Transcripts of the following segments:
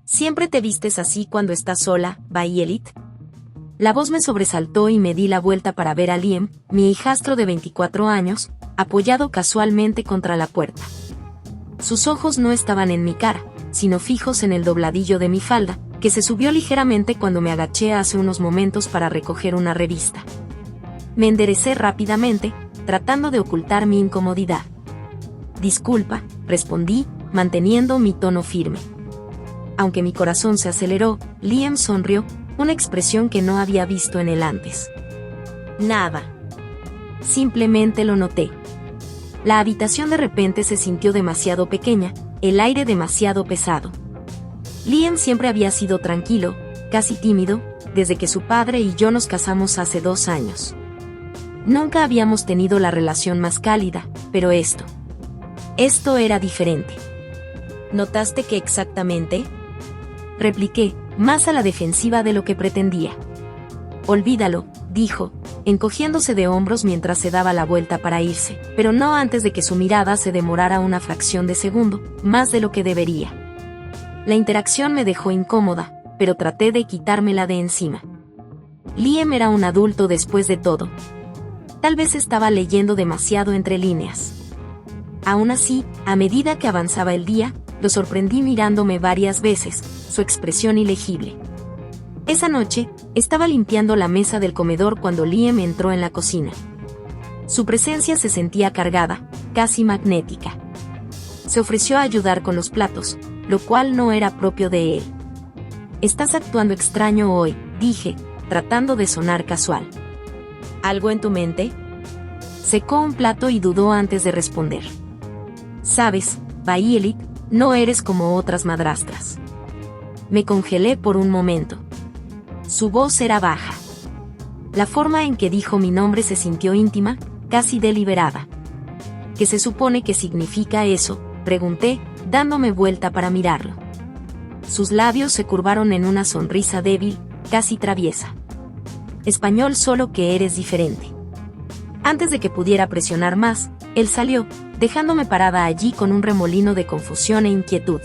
¿Siempre te vistes así cuando estás sola, Violet? La voz me sobresaltó y me di la vuelta para ver a Liam, mi hijastro de 24 años, apoyado casualmente contra la puerta. Sus ojos no estaban en mi cara, sino fijos en el dobladillo de mi falda, que se subió ligeramente cuando me agaché hace unos momentos para recoger una revista. Me enderecé rápidamente, tratando de ocultar mi incomodidad. Disculpa, respondí, manteniendo mi tono firme. Aunque mi corazón se aceleró, Liam sonrió, una expresión que no había visto en él antes. Nada. Simplemente lo noté. La habitación de repente se sintió demasiado pequeña, el aire demasiado pesado. Liam siempre había sido tranquilo, casi tímido, desde que su padre y yo nos casamos hace 2 años. Nunca habíamos tenido la relación más cálida, pero esto era diferente. ¿Notaste qué exactamente? Repliqué, más a la defensiva de lo que pretendía. Olvídalo, dijo, encogiéndose de hombros mientras se daba la vuelta para irse, pero no antes de que su mirada se demorara una fracción de segundo, más de lo que debería. La interacción me dejó incómoda, pero traté de quitármela de encima. Liam era un adulto después de todo. Tal vez estaba leyendo demasiado entre líneas. Aún así, a medida que avanzaba el día, lo sorprendí mirándome varias veces, su expresión ilegible. Esa noche, estaba limpiando la mesa del comedor cuando Liam entró en la cocina. Su presencia se sentía cargada, casi magnética. Se ofreció a ayudar con los platos, lo cual no era propio de él. «Estás actuando extraño hoy», dije, tratando de sonar casual. ¿Algo en tu mente? Secó un plato y dudó antes de responder. «Sabes, Violet, no eres como otras madrastras». Me congelé por un momento. Su voz era baja. La forma en que dijo mi nombre se sintió íntima, casi deliberada. ¿Qué se supone que significa eso?, pregunté, dándome vuelta para mirarlo. Sus labios se curvaron en una sonrisa débil, casi traviesa. «Español, solo que eres diferente». Antes de que pudiera presionar más, él salió, dejándome parada allí con un remolino de confusión e inquietud.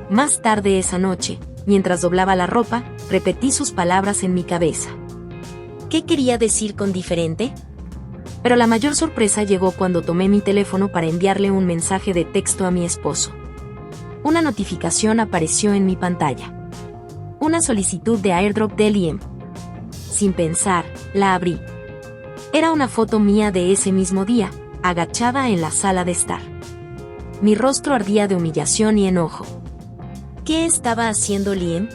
Más tarde esa noche, mientras doblaba la ropa, repetí sus palabras en mi cabeza. ¿Qué quería decir con diferente? Pero la mayor sorpresa llegó cuando tomé mi teléfono para enviarle un mensaje de texto a mi esposo. Una notificación apareció en mi pantalla. Una solicitud de airdrop de Liam. Sin pensar, la abrí. Era una foto mía de ese mismo día, agachada en la sala de estar. Mi rostro ardía de humillación y enojo. ¿Qué estaba haciendo Liam?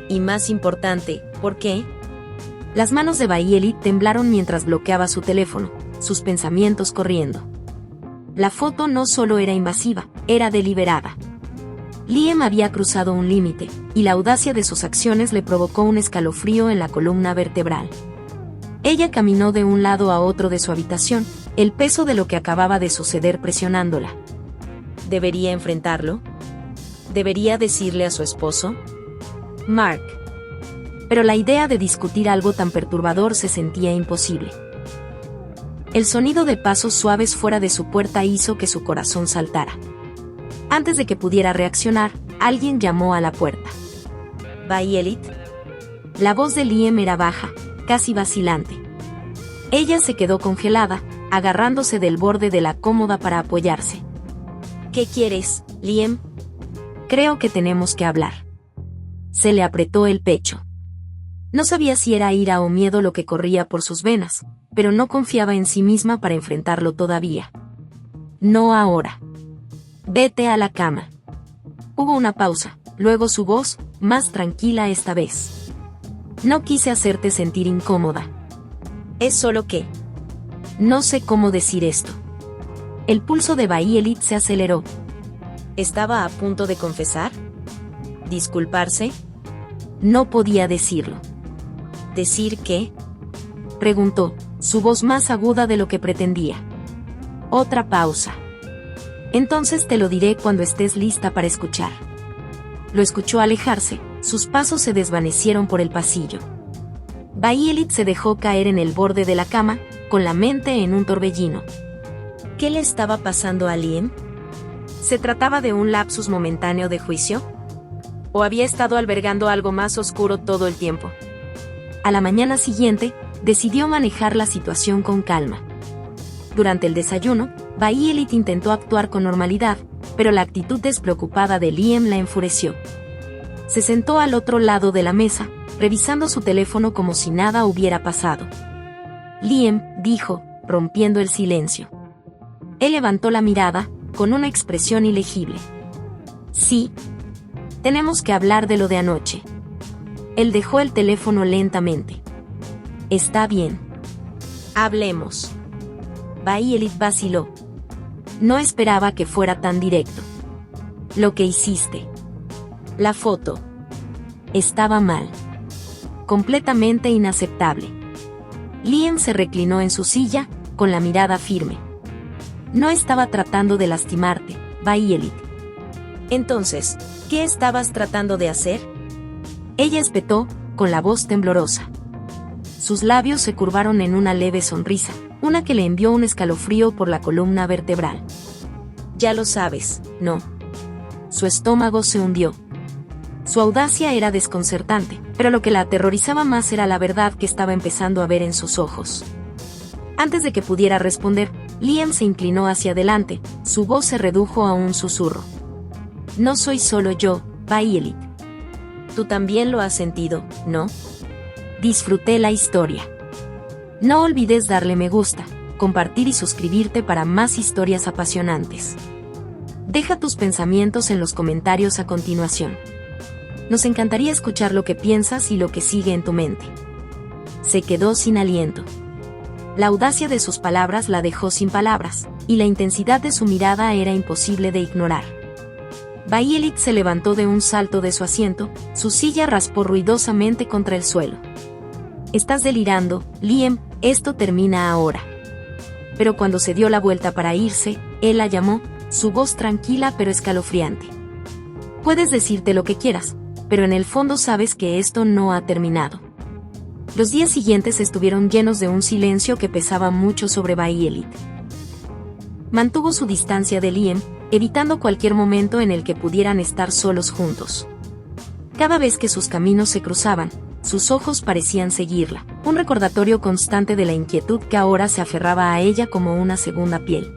Y más importante, ¿por qué? Las manos de Violet temblaron mientras bloqueaba su teléfono, sus pensamientos corriendo. La foto no solo era invasiva, era deliberada. Liam había cruzado un límite, y la audacia de sus acciones le provocó un escalofrío en la columna vertebral. Ella caminó de un lado a otro de su habitación, el peso de lo que acababa de suceder presionándola. ¿Debería enfrentarlo? ¿Debería decirle a su esposo? Mark. Pero la idea de discutir algo tan perturbador se sentía imposible. El sonido de pasos suaves fuera de su puerta hizo que su corazón saltara. Antes de que pudiera reaccionar, alguien llamó a la puerta. «Violet». La voz de Liam era baja, casi vacilante. Ella se quedó congelada, agarrándose del borde de la cómoda para apoyarse. «¿Qué quieres, Liam?» «Creo que tenemos que hablar». Se le apretó el pecho. No sabía si era ira o miedo lo que corría por sus venas, pero no confiaba en sí misma para enfrentarlo todavía. «No ahora. Vete a la cama». Hubo una pausa, luego su voz, más tranquila esta vez. «No quise hacerte sentir incómoda. Es solo que... no sé cómo decir esto». El pulso de Violet se aceleró. ¿Estaba a punto de confesar? ¿Disculparse? No podía decirlo. ¿Decir qué?, preguntó, su voz más aguda de lo que pretendía. Otra pausa. «Entonces te lo diré cuando estés lista para escuchar». Lo escuchó alejarse, sus pasos se desvanecieron por el pasillo. Violet se dejó caer en el borde de la cama, con la mente en un torbellino. ¿Qué le estaba pasando a Liam? ¿Se trataba de un lapsus momentáneo de juicio? ¿O había estado albergando algo más oscuro todo el tiempo? A la mañana siguiente, decidió manejar la situación con calma. Durante el desayuno, Violet intentó actuar con normalidad, pero la actitud despreocupada de Liam la enfureció. Se sentó al otro lado de la mesa, revisando su teléfono como si nada hubiera pasado. Liam, dijo, rompiendo el silencio. Él levantó la mirada, con una expresión ilegible. Sí. Tenemos que hablar de lo de anoche. Él dejó el teléfono lentamente. Está bien. Hablemos. Violet vaciló. No esperaba que fuera tan directo. Lo que hiciste. La foto. Estaba mal. Completamente inaceptable. Liam se reclinó en su silla, con la mirada firme. No estaba tratando de lastimarte, Violet. Entonces, ¿qué estabas tratando de hacer? Ella espetó, con la voz temblorosa. Sus labios se curvaron en una leve sonrisa, una que le envió un escalofrío por la columna vertebral. Ya lo sabes, ¿no? Su estómago se hundió. Su audacia era desconcertante, pero lo que la aterrorizaba más era la verdad que estaba empezando a ver en sus ojos. Antes de que pudiera responder, Liam se inclinó hacia adelante, su voz se redujo a un susurro. No soy solo yo, Violet. Tú también lo has sentido, ¿no? Disfruté la historia. No olvides darle me gusta, compartir y suscribirte para más historias apasionantes. Deja tus pensamientos en los comentarios a continuación. Nos encantaría escuchar lo que piensas y lo que sigue en tu mente. Se quedó sin aliento. La audacia de sus palabras la dejó sin palabras, y la intensidad de su mirada era imposible de ignorar. Violet se levantó de un salto de su asiento, su silla raspó ruidosamente contra el suelo. Estás delirando, Liam, esto termina ahora. Pero cuando se dio la vuelta para irse, él la llamó, su voz tranquila pero escalofriante. Puedes decirte lo que quieras, pero en el fondo sabes que esto no ha terminado. Los días siguientes estuvieron llenos de un silencio que pesaba mucho sobre Violet. Mantuvo su distancia de Liam, evitando cualquier momento en el que pudieran estar solos juntos. Cada vez que sus caminos se cruzaban, sus ojos parecían seguirla, un recordatorio constante de la inquietud que ahora se aferraba a ella como una segunda piel.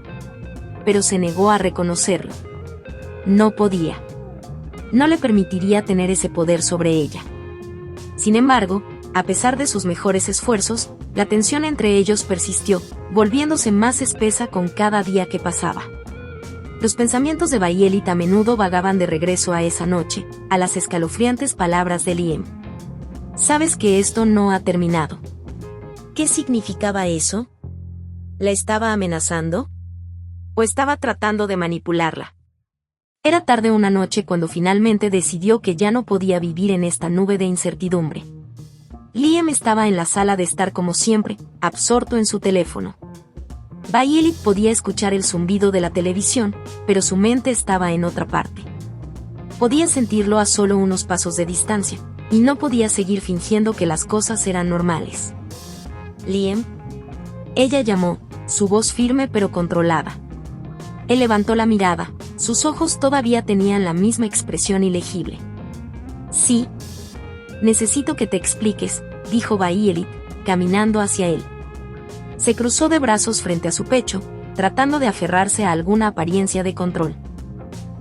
Pero se negó a reconocerlo. No podía. No le permitiría tener ese poder sobre ella. Sin embargo, a pesar de sus mejores esfuerzos, la tensión entre ellos persistió, volviéndose más espesa con cada día que pasaba. Los pensamientos de Violet a menudo vagaban de regreso a esa noche, a las escalofriantes palabras de Liam. Sabes que esto no ha terminado. ¿Qué significaba eso? ¿La estaba amenazando? ¿O estaba tratando de manipularla? Era tarde una noche cuando finalmente decidió que ya no podía vivir en esta nube de incertidumbre. Liam estaba en la sala de estar como siempre, absorto en su teléfono. Violet podía escuchar el zumbido de la televisión, pero su mente estaba en otra parte. Podía sentirlo a solo unos pasos de distancia, y no podía seguir fingiendo que las cosas eran normales. Liam. Ella llamó, su voz firme pero controlada. Él levantó la mirada, sus ojos todavía tenían la misma expresión ilegible. Sí. Necesito que te expliques, dijo Violet, caminando hacia él. Se cruzó de brazos frente a su pecho, tratando de aferrarse a alguna apariencia de control.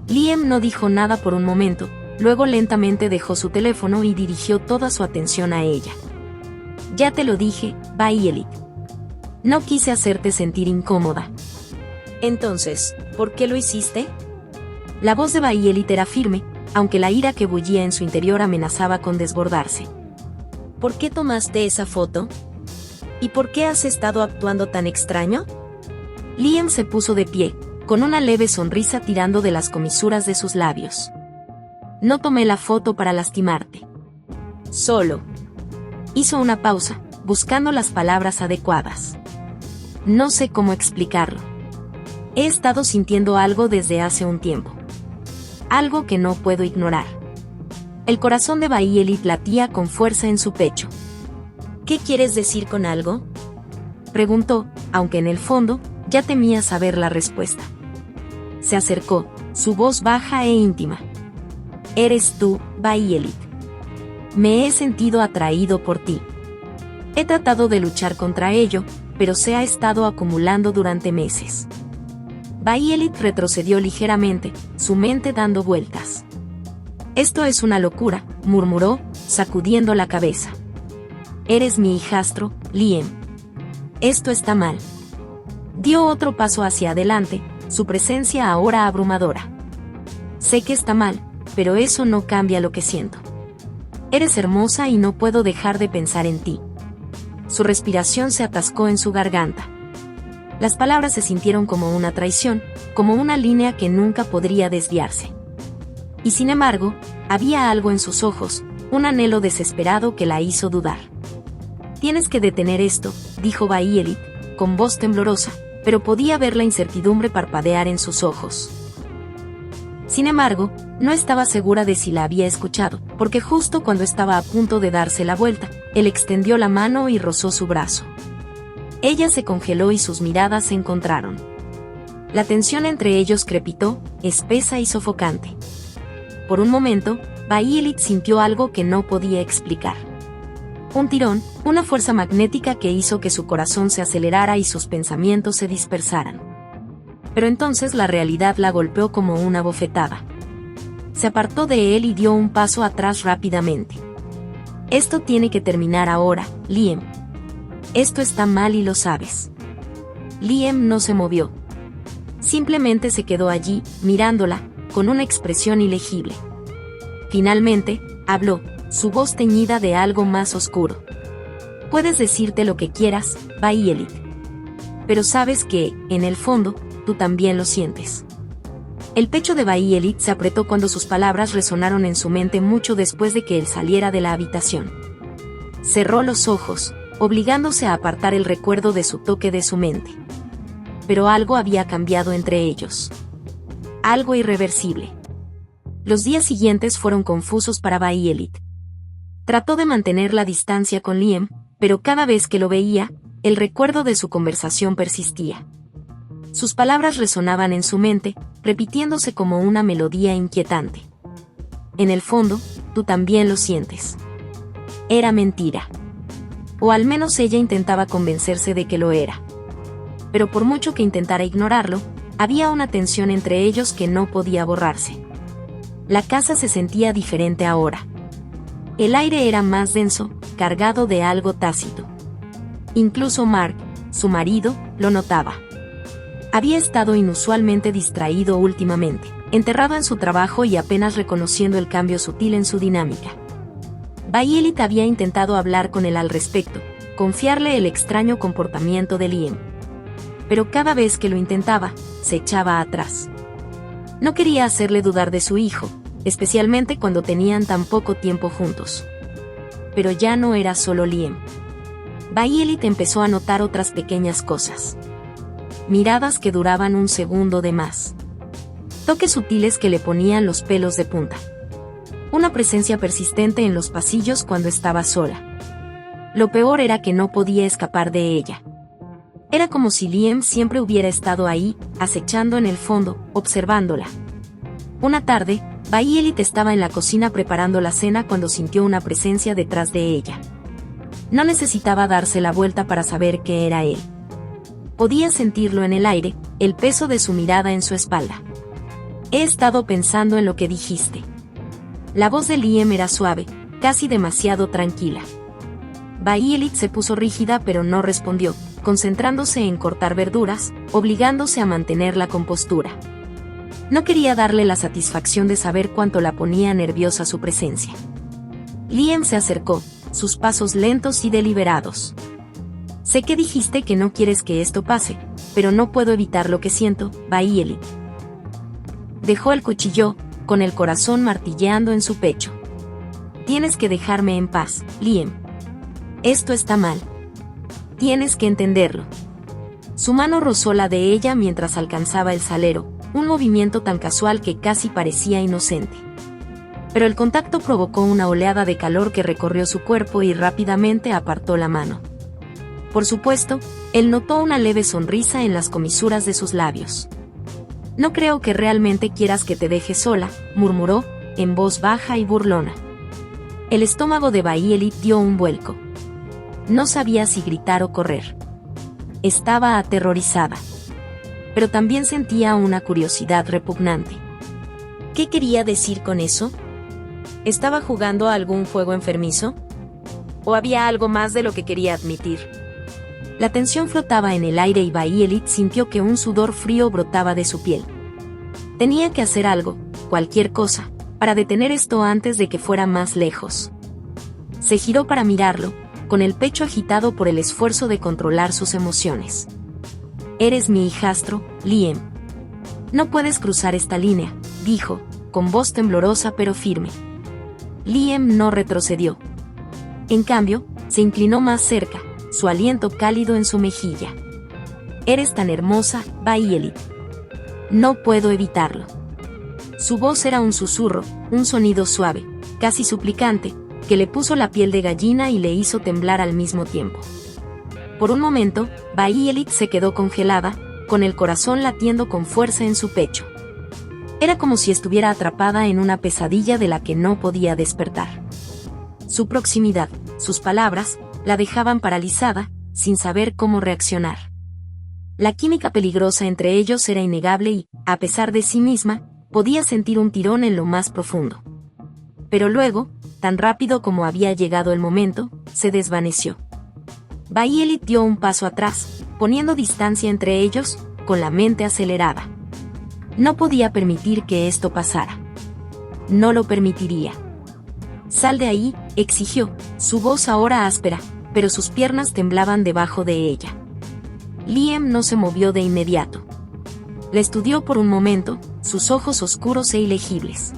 Liam no dijo nada por un momento, luego lentamente dejó su teléfono y dirigió toda su atención a ella. Ya te lo dije, Violet. No quise hacerte sentir incómoda. Entonces, ¿por qué lo hiciste? La voz de Violet era firme, aunque la ira que bullía en su interior amenazaba con desbordarse. ¿Por qué tomaste esa foto? ¿Y por qué has estado actuando tan extraño? Liam se puso de pie, con una leve sonrisa tirando de las comisuras de sus labios. No tomé la foto para lastimarte. Solo. Hizo una pausa, buscando las palabras adecuadas. No sé cómo explicarlo. He estado sintiendo algo desde hace un tiempo. Algo que no puedo ignorar. El corazón de Violet latía con fuerza en su pecho. ¿Qué quieres decir con algo? Preguntó, aunque en el fondo, ya temía saber la respuesta. Se acercó, su voz baja e íntima. Eres tú, Violet. Me he sentido atraído por ti. He tratado de luchar contra ello, pero se ha estado acumulando durante meses. Violet retrocedió ligeramente, su mente dando vueltas. Esto es una locura, murmuró, sacudiendo la cabeza. Eres mi hijastro, Liam. Esto está mal. Dio otro paso hacia adelante, su presencia ahora abrumadora. Sé que está mal, pero eso no cambia lo que siento. Eres hermosa y no puedo dejar de pensar en ti. Su respiración se atascó en su garganta. Las palabras se sintieron como una traición, como una línea que nunca podría desviarse. Y sin embargo, había algo en sus ojos, un anhelo desesperado que la hizo dudar. Tienes que detener esto, dijo Violet, con voz temblorosa, pero podía ver la incertidumbre parpadear en sus ojos. Sin embargo, no estaba segura de si la había escuchado, porque justo cuando estaba a punto de darse la vuelta, él extendió la mano y rozó su brazo. Ella se congeló y sus miradas se encontraron. La tensión entre ellos crepitó, espesa y sofocante. Por un momento, Violet sintió algo que no podía explicar. Un tirón, una fuerza magnética que hizo que su corazón se acelerara y sus pensamientos se dispersaran. Pero entonces la realidad la golpeó como una bofetada. Se apartó de él y dio un paso atrás rápidamente. Esto tiene que terminar ahora, Liam. Esto está mal y lo sabes. Liam no se movió. Simplemente se quedó allí, mirándola, con una expresión ilegible. Finalmente, habló, su voz teñida de algo más oscuro. Puedes decirte lo que quieras, Violet. Pero sabes que, en el fondo, tú también lo sientes. El pecho de Violet se apretó cuando sus palabras resonaron en su mente mucho después de que él saliera de la habitación. Cerró los ojos, obligándose a apartar el recuerdo de su toque de su mente. Pero algo había cambiado entre ellos. Algo irreversible. Los días siguientes fueron confusos para Violet. Trató de mantener la distancia con Liam, pero cada vez que lo veía, el recuerdo de su conversación persistía. Sus palabras resonaban en su mente, repitiéndose como una melodía inquietante. En el fondo, tú también lo sientes. Era mentira. O al menos ella intentaba convencerse de que lo era. Pero por mucho que intentara ignorarlo, había una tensión entre ellos que no podía borrarse. La casa se sentía diferente ahora. El aire era más denso, cargado de algo tácito. Incluso Mark, su marido, lo notaba. Había estado inusualmente distraído últimamente, enterrado en su trabajo y apenas reconociendo el cambio sutil en su dinámica. Violet había intentado hablar con él al respecto, confiarle el extraño comportamiento de Liam. Pero cada vez que lo intentaba, se echaba atrás. No quería hacerle dudar de su hijo, especialmente cuando tenían tan poco tiempo juntos. Pero ya no era solo Liam. Violet empezó a notar otras pequeñas cosas. Miradas que duraban un segundo de más. Toques sutiles que le ponían los pelos de punta. Una presencia persistente en los pasillos cuando estaba sola. Lo peor era que no podía escapar de ella. Era como si Liam siempre hubiera estado ahí, acechando en el fondo, observándola. Una tarde, Violet estaba en la cocina preparando la cena cuando sintió una presencia detrás de ella. No necesitaba darse la vuelta para saber que era él. Podía sentirlo en el aire, el peso de su mirada en su espalda. He estado pensando en lo que dijiste. La voz de Liam era suave, casi demasiado tranquila. Violet se puso rígida pero no respondió, concentrándose en cortar verduras, obligándose a mantener la compostura. No quería darle la satisfacción de saber cuánto la ponía nerviosa su presencia. Liam se acercó, sus pasos lentos y deliberados. Sé que dijiste que no quieres que esto pase, pero no puedo evitar lo que siento, Violet. Dejó el cuchillo, con el corazón martilleando en su pecho. Tienes que dejarme en paz, Liam. Esto está mal. Tienes que entenderlo. Su mano rozó la de ella mientras alcanzaba el salero, un movimiento tan casual que casi parecía inocente. Pero el contacto provocó una oleada de calor que recorrió su cuerpo y rápidamente apartó la mano. Por supuesto, él notó una leve sonrisa en las comisuras de sus labios. No creo que realmente quieras que te deje sola, murmuró, en voz baja y burlona. El estómago de Bayelit dio un vuelco. No sabía si gritar o correr. Estaba aterrorizada. Pero también sentía una curiosidad repugnante. ¿Qué quería decir con eso? ¿Estaba jugando a algún juego enfermizo? ¿O había algo más de lo que quería admitir? La tensión flotaba en el aire y Bayelit sintió que un sudor frío brotaba de su piel. Tenía que hacer algo, cualquier cosa, para detener esto antes de que fuera más lejos. Se giró para mirarlo, con el pecho agitado por el esfuerzo de controlar sus emociones. «Eres mi hijastro, Liam. No puedes cruzar esta línea», dijo, con voz temblorosa pero firme. Liam no retrocedió. En cambio, se inclinó más cerca, su aliento cálido en su mejilla. «Eres tan hermosa, Bayelit. No puedo evitarlo». Su voz era un susurro, un sonido suave, casi suplicante, que le puso la piel de gallina y le hizo temblar al mismo tiempo. Por un momento, Bayelit se quedó congelada, con el corazón latiendo con fuerza en su pecho. Era como si estuviera atrapada en una pesadilla de la que no podía despertar. Su proximidad, sus palabras, la dejaban paralizada, sin saber cómo reaccionar. La química peligrosa entre ellos era innegable y, a pesar de sí misma, podía sentir un tirón en lo más profundo. Pero luego, tan rápido como había llegado el momento, se desvaneció. Bayelit dio un paso atrás, poniendo distancia entre ellos, con la mente acelerada. No podía permitir que esto pasara. No lo permitiría. «Sal de ahí», exigió, su voz ahora áspera, pero sus piernas temblaban debajo de ella. Liam no se movió de inmediato. La estudió por un momento, sus ojos oscuros e ilegibles.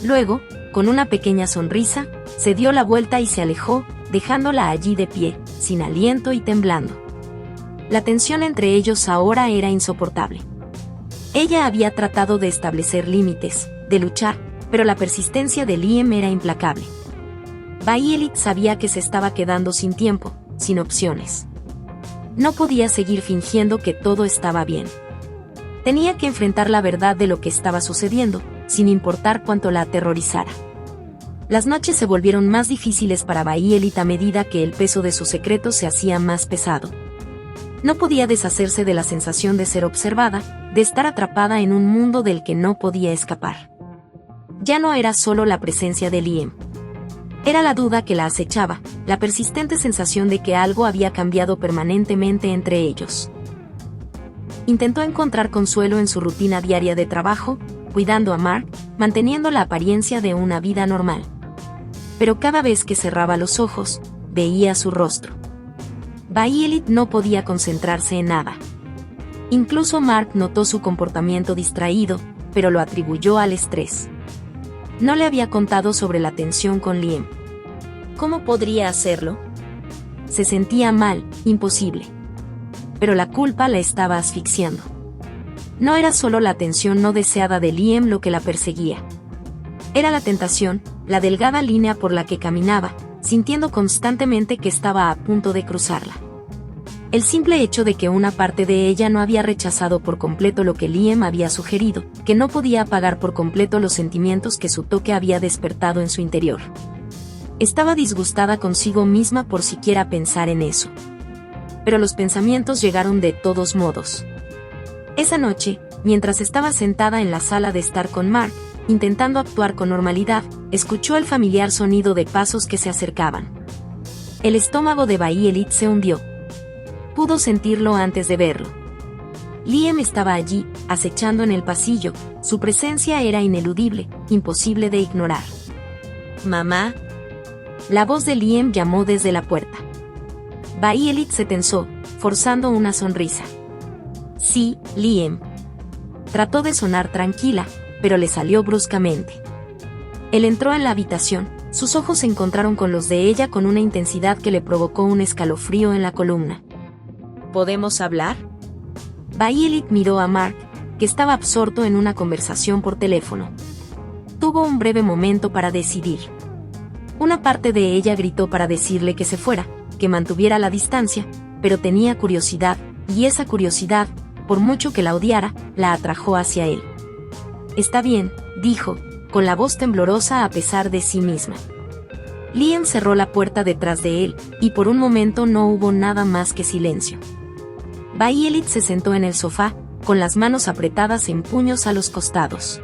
Luego, con una pequeña sonrisa, se dio la vuelta y se alejó, dejándola allí de pie, sin aliento y temblando. La tensión entre ellos ahora era insoportable. Ella había tratado de establecer límites, de luchar, pero la persistencia de Liam era implacable. Bayelit sabía que se estaba quedando sin tiempo, sin opciones. No podía seguir fingiendo que todo estaba bien. Tenía que enfrentar la verdad de lo que estaba sucediendo, sin importar cuánto la aterrorizara. Las noches se volvieron más difíciles para Bayelit a medida que el peso de su secreto se hacía más pesado. No podía deshacerse de la sensación de ser observada, de estar atrapada en un mundo del que no podía escapar. Ya no era solo la presencia de Liam. Era la duda que la acechaba, la persistente sensación de que algo había cambiado permanentemente entre ellos. Intentó encontrar consuelo en su rutina diaria de trabajo, cuidando a Mark, manteniendo la apariencia de una vida normal. Pero cada vez que cerraba los ojos, veía su rostro. Bayelit no podía concentrarse en nada. Incluso Mark notó su comportamiento distraído, pero lo atribuyó al estrés. No le había contado sobre la tensión con Liam. ¿Cómo podría hacerlo? Se sentía mal, imposible. Pero la culpa la estaba asfixiando. No era solo la atención no deseada de Liam lo que la perseguía. Era la tentación, la delgada línea por la que caminaba, sintiendo constantemente que estaba a punto de cruzarla. El simple hecho de que una parte de ella no había rechazado por completo lo que Liam había sugerido, que no podía apagar por completo los sentimientos que su toque había despertado en su interior. Estaba disgustada consigo misma por siquiera pensar en eso. Pero los pensamientos llegaron de todos modos. Esa noche, mientras estaba sentada en la sala de estar con Mark, intentando actuar con normalidad, escuchó el familiar sonido de pasos que se acercaban. El estómago de Bayelit se hundió. Pudo sentirlo antes de verlo. Liam estaba allí, acechando en el pasillo, su presencia era ineludible, imposible de ignorar. «Mamá». La voz de Liam llamó desde la puerta. Bayelit se tensó, forzando una sonrisa. «Sí, Liam». Trató de sonar tranquila, pero le salió bruscamente. Él entró en la habitación, sus ojos se encontraron con los de ella con una intensidad que le provocó un escalofrío en la columna. «¿Podemos hablar?». Bayelit miró a Mark, que estaba absorto en una conversación por teléfono. Tuvo un breve momento para decidir. Una parte de ella gritó para decirle que se fuera, que mantuviera la distancia, pero tenía curiosidad, y esa curiosidad, por mucho que la odiara, la atrajo hacia él. «Está bien», dijo, con la voz temblorosa a pesar de sí misma. Liam cerró la puerta detrás de él, y por un momento no hubo nada más que silencio. Violet se sentó en el sofá, con las manos apretadas en puños a los costados.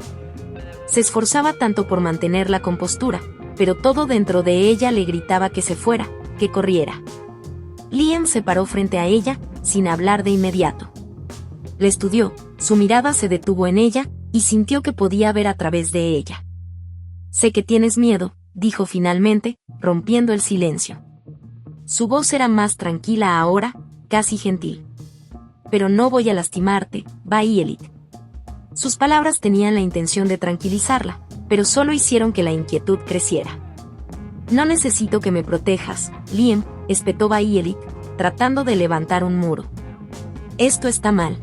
Se esforzaba tanto por mantener la compostura, pero todo dentro de ella le gritaba que se fuera, que corriera. Liam se paró frente a ella, sin hablar de inmediato. La estudió, su mirada se detuvo en ella, y sintió que podía ver a través de ella. «Sé que tienes miedo», dijo finalmente, rompiendo el silencio. Su voz era más tranquila ahora, casi gentil. «Pero no voy a lastimarte, Violet». Sus palabras tenían la intención de tranquilizarla, pero solo hicieron que la inquietud creciera. «No necesito que me protejas, Liam», espetó Violet, tratando de levantar un muro. «Esto está mal.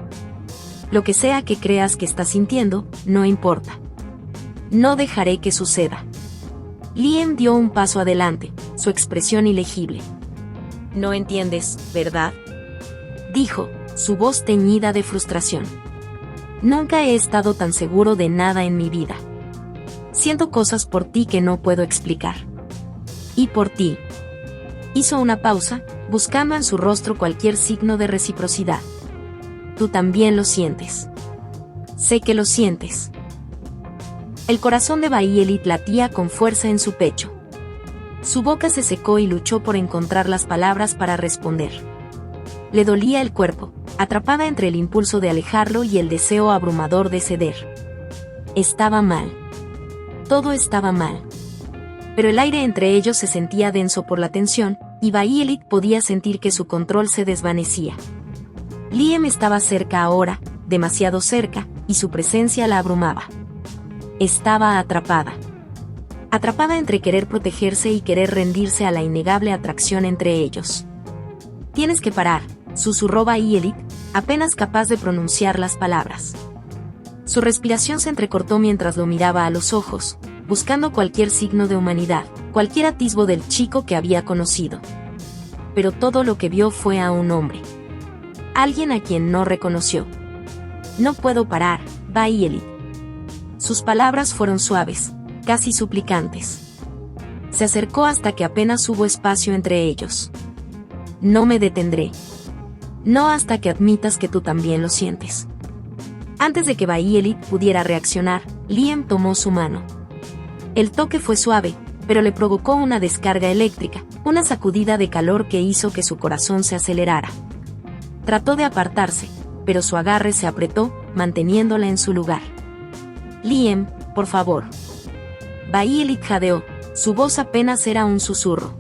Lo que sea que creas que estás sintiendo, no importa. No dejaré que suceda». Liam dio un paso adelante, su expresión ilegible. «No entiendes, ¿verdad?», dijo, su voz teñida de frustración. «Nunca he estado tan seguro de nada en mi vida. Siento cosas por ti que no puedo explicar. Y por ti». Hizo una pausa, buscando en su rostro cualquier signo de reciprocidad. «Tú también lo sientes. Sé que lo sientes». El corazón de Violet latía con fuerza en su pecho. Su boca se secó y luchó por encontrar las palabras para responder. Le dolía el cuerpo, atrapada entre el impulso de alejarlo y el deseo abrumador de ceder. Estaba mal. Todo estaba mal. Pero el aire entre ellos se sentía denso por la tensión, y Violet podía sentir que su control se desvanecía. Liam estaba cerca ahora, demasiado cerca, y su presencia la abrumaba. Estaba atrapada. Atrapada entre querer protegerse y querer rendirse a la innegable atracción entre ellos. «Tienes que parar», susurró Violet, apenas capaz de pronunciar las palabras. Su respiración se entrecortó mientras lo miraba a los ojos, buscando cualquier signo de humanidad, cualquier atisbo del chico que había conocido. Pero todo lo que vio fue a un hombre. Alguien a quien no reconoció. «No puedo parar, Violet». Sus palabras fueron suaves, casi suplicantes. Se acercó hasta que apenas hubo espacio entre ellos. «No me detendré. No hasta que admitas que tú también lo sientes». Antes de que Violet pudiera reaccionar, Liam tomó su mano. El toque fue suave, pero le provocó una descarga eléctrica, una sacudida de calor que hizo que su corazón se acelerara. Trató de apartarse, pero su agarre se apretó, manteniéndola en su lugar. «Liam, por favor». Violet jadeó, su voz apenas era un susurro.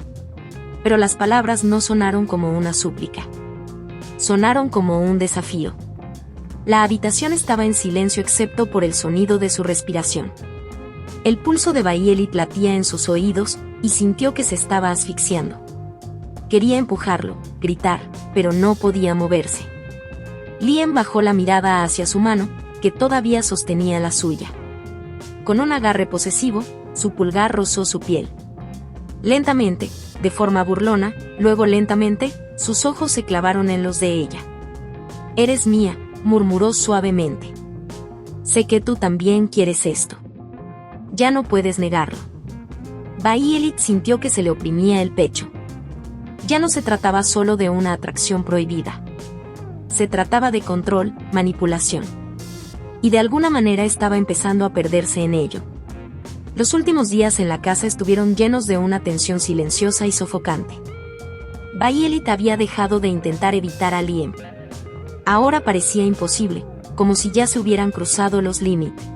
Pero las palabras no sonaron como una súplica. Sonaron como un desafío. La habitación estaba en silencio excepto por el sonido de su respiración. El pulso de Violet latía en sus oídos, y sintió que se estaba asfixiando. Quería empujarlo, gritar, pero no podía moverse. Liam bajó la mirada hacia su mano, que todavía sostenía la suya. Con un agarre posesivo, su pulgar rozó su piel. Lentamente, de forma burlona, luego lentamente, sus ojos se clavaron en los de ella. «Eres mía», murmuró suavemente. «Sé que tú también quieres esto. Ya no puedes negarlo». Violet sintió que se le oprimía el pecho. Ya no se trataba solo de una atracción prohibida. Se trataba de control, manipulación. Y de alguna manera estaba empezando a perderse en ello. Los últimos días en la casa estuvieron llenos de una tensión silenciosa y sofocante. Violet había dejado de intentar evitar a Liam. Ahora parecía imposible, como si ya se hubieran cruzado los límites.